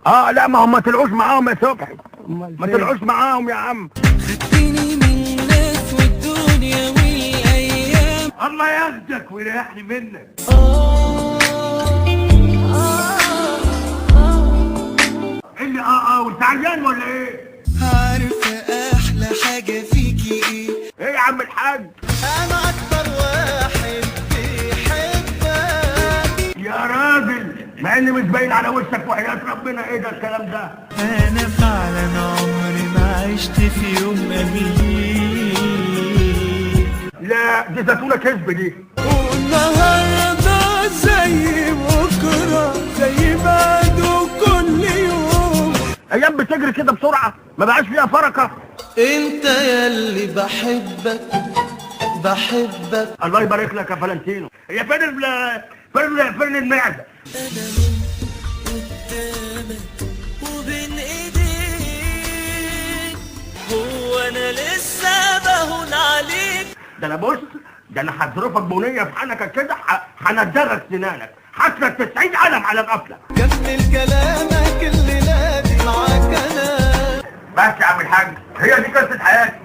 لا ما هم ما طلعوش معاهم يا صبحي، ما طلعوش معاهم يا عم. خدتني من الناس والدنيا والايام. الله ياخدك ويريحني منك. اللي وانت عيان ولا ايه؟ عارفة احلى حاجة فيكي ايه يا عم الحاج؟ انا اكتر واحد بيحبك يا راجل مع اني مش باين على وشك وحياة ربنا، ايه ده الكلام ده؟ انا فعلا عمري ما عشت في يوم امين. لا دي زيتونة كذب دي. والنهارده زي بكره زي بعده كل يوم. ايام بتجري كده بسرعة ما بقاش فيها فركة. انت ياللي بحبك بحبك. الله يبارك لك يا فلانتينو. هي فين المعدة؟ انا من قدامك وبين ايديك، هو انا لسه بهون عليك. ده انا بص، ده انا هظرفك بنية في حنكك كده، هندغك سنانك، حسرك 90 قلم على القفلة. كمل كلامك اللي نادي معاك انا. بس يا عم الحاج، هي دي قصة حياتي.